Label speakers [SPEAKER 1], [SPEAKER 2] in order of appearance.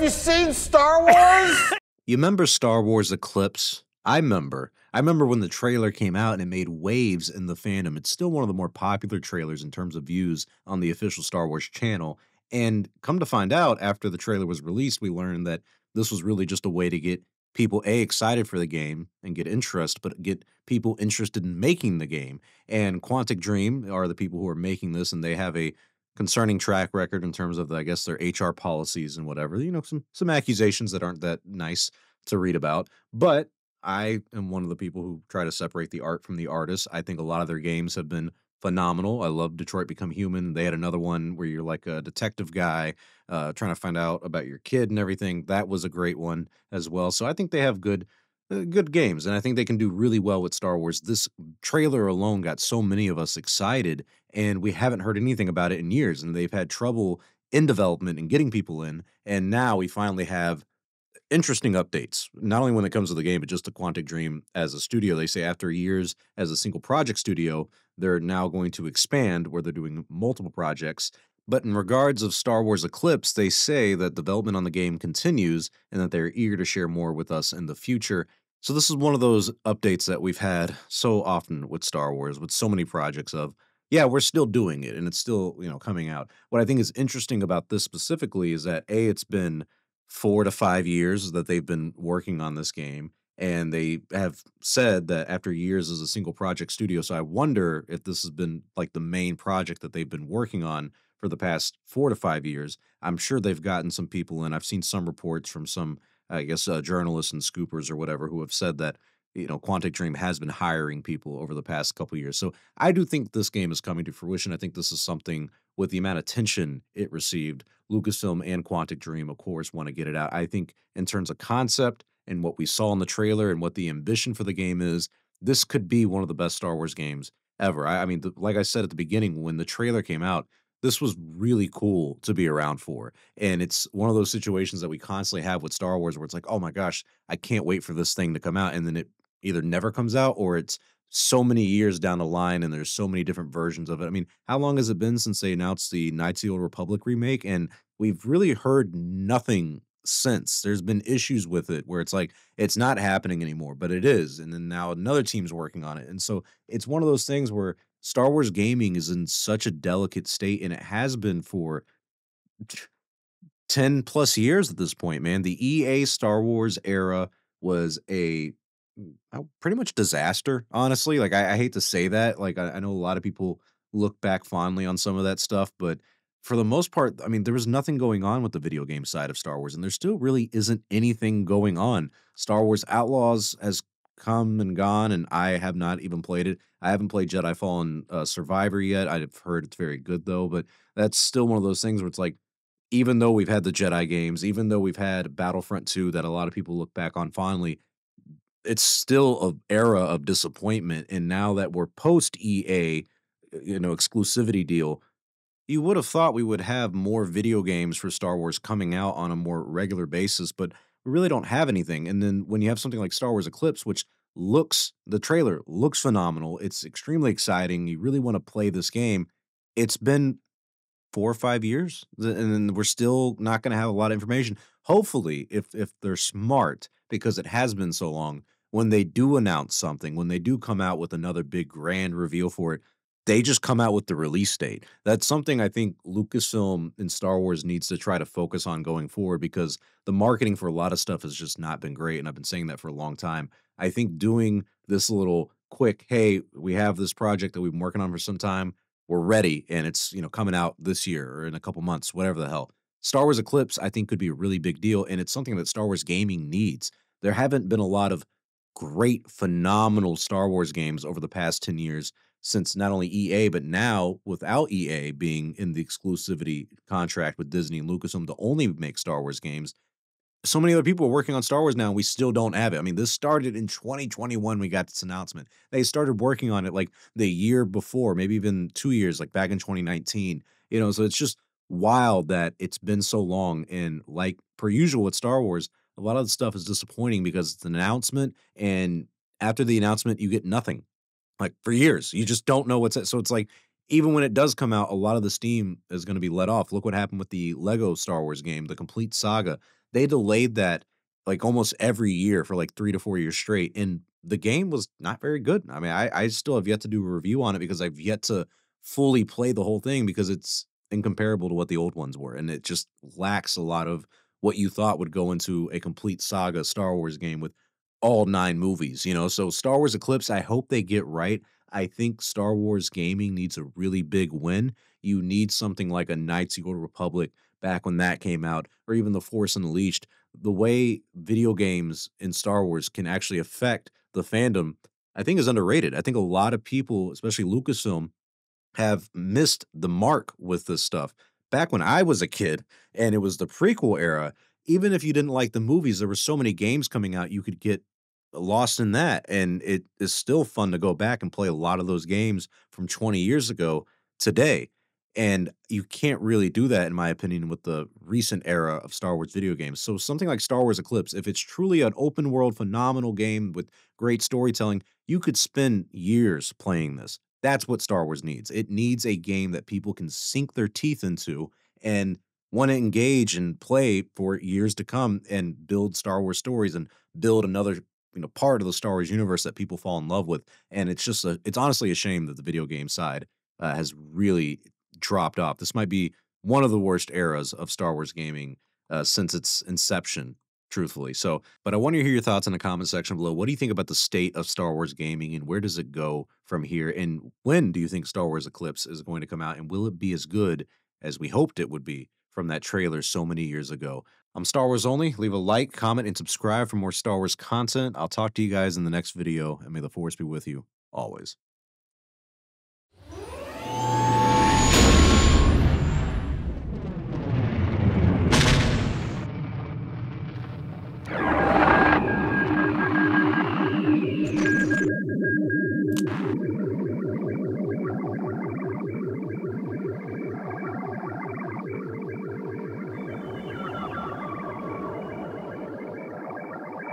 [SPEAKER 1] Have you seen Star Wars?
[SPEAKER 2] You remember Star Wars Eclipse? I remember. I remember when the trailer came out and it made waves in the fandom. It's still one of the more popular trailers in terms of views on the official Star Wars channel. And come to find out, after the trailer was released, we learned that this was really just a way to get people excited for the game and get interest, but get people interested in making the game. And Quantic Dream are the people who are making this, and they have a concerning track record in terms of, I guess, their HR policies and whatever. Some accusations that aren't that nice to read about. But I am one of the people who try to separate the art from the artist. I think a lot of their games have been phenomenal. I love Detroit Become Human. They had another one where you're like a detective guy trying to find out about your kid and everything. That was a great one as well. So I think they have good games, and I think they can do really well with Star Wars. This trailer alone got so many of us excited, and we haven't heard anything about it in years, and they've had trouble in development and getting people in, and now we finally have interesting updates, not only when it comes to the game, but just to Quantic Dream as a studio. They say after years as a single project studio, they're now going to expand where they're doing multiple projects. But in regards of Star Wars Eclipse, they say that development on the game continues and that they're eager to share more with us in the future. So this is one of those updates that we've had so often with Star Wars, with so many projects of, yeah, we're still doing it and it's still, coming out. What I think is interesting about this specifically is that it's been 4 to 5 years that they've been working on this game, and they have said that after years as a single project studio. So I wonder if this has been like the main project that they've been working on for the past 4 to 5 years. I'm sure they've gotten some people in. I've seen some reports from some, I guess, journalists and scoopers or whatever who have said that, Quantic Dream has been hiring people over the past couple years. So I do think this game is coming to fruition. I think this is something, with the amount of attention it received, Lucasfilm and Quantic Dream, of course, want to get it out. I think in terms of concept and what we saw in the trailer and what the ambition for the game is, this could be one of the best Star Wars games ever. I mean, like I said at the beginning, when the trailer came out, this was really cool to be around for. And it's one of those situations that we constantly have with Star Wars where it's like, oh my gosh, I can't wait for this thing to come out. And then it either never comes out or it's so many years down the line and there's so many different versions of it. I mean, how long has it been since they announced the Knights of the Old Republic remake? And we've really heard nothing since. There's been issues with it where it's like it's not happening anymore, but it is. And then now another team's working on it. And so it's one of those things where Star Wars gaming is in such a delicate state, and it has been for 10 plus years at this point, man. The EA Star Wars era was pretty much disaster, honestly. Like, I hate to say that. Like, I know a lot of people look back fondly on some of that stuff, but for the most part, I mean, there was nothing going on with the video game side of Star Wars, and there still really isn't anything going on. Star Wars Outlaws has come and gone, and I have not even played it. I haven't played Jedi Fallen Survivor yet. I've heard it's very good, though, but that's still one of those things where it's like, even though we've had the Jedi games, even though we've had Battlefront 2 that a lot of people look back on fondly, it's still an era of disappointment. And now that we're post EA, exclusivity deal, you would have thought we would have more video games for Star Wars coming out on a more regular basis, but we really don't have anything. And then when you have something like Star Wars Eclipse, which the trailer looks phenomenal, it's extremely exciting. You really want to play this game. It's been 4 or 5 years, and then we're still not going to have a lot of information. Hopefully, if they're smart, because it has been so long, when they do announce something, when they do come out with another big grand reveal for it, they just come out with the release date. That's something I think Lucasfilm and Star Wars needs to try to focus on going forward, because the marketing for a lot of stuff has just not been great, and I've been saying that for a long time. I think doing this little quick, hey, we have this project that we've been working on for some time, we're ready, and it's, coming out this year or in a couple months, whatever the hell. Star Wars Eclipse, I think, could be a really big deal, and it's something that Star Wars gaming needs. There haven't been a lot of great, phenomenal Star Wars games over the past 10 years since not only EA, but now without EA being in the exclusivity contract with Disney and Lucasfilm to only make Star Wars games. So many other people are working on Star Wars now, and we still don't have it. I mean, this started in 2021. We got this announcement. They started working on it like the year before, maybe even 2 years, like back in 2019. So it's just wild that it's been so long. And like per usual with Star Wars, a lot of the stuff is disappointing because it's an announcement, and after the announcement, you get nothing. Like for years, you just don't know what's it. So it's like, even when it does come out, a lot of the steam is going to be let off. Look what happened with the Lego Star Wars game, the complete saga. They delayed that, like, almost every year for, like, 3 to 4 years straight, and the game was not very good. I mean, I still have yet to do a review on it because I've yet to fully play the whole thing because it's incomparable to what the old ones were, and it just lacks a lot of what you thought would go into a complete saga Star Wars game with all 9 movies, you know? So Star Wars Eclipse, I hope they get right. I think Star Wars gaming needs a really big win. You need something like a Knights of the Old Republic back when that came out, or even The Force Unleashed. The way video games in Star Wars can actually affect the fandom, I think is underrated. I think a lot of people, especially Lucasfilm, have missed the mark with this stuff. Back when I was a kid and it was the prequel era, even if you didn't like the movies, there were so many games coming out, you could get lost in that. And it is still fun to go back and play a lot of those games from 20 years ago today. And you can't really do that, in my opinion, with the recent era of Star Wars video games. So something like Star Wars Eclipse, if it's truly an open world, phenomenal game with great storytelling, you could spend years playing this. That's what Star Wars needs. It needs a game that people can sink their teeth into and want to engage and play for years to come and build Star Wars stories and build another, part of the Star Wars universe that people fall in love with. And it's honestly a shame that the video game side has really dropped off. This might be one of the worst eras of Star Wars gaming since its inception, truthfully. So, but I want to hear your thoughts in the comment section below. What do you think about the state of Star Wars gaming and where does it go from here? And when do you think Star Wars Eclipse is going to come out? And will it be as good as we hoped it would be from that trailer so many years ago? I'm Star Wars Only. Leave a like, comment, and subscribe for more Star Wars content. I'll talk to you guys in the next video, and may the Force be with you always.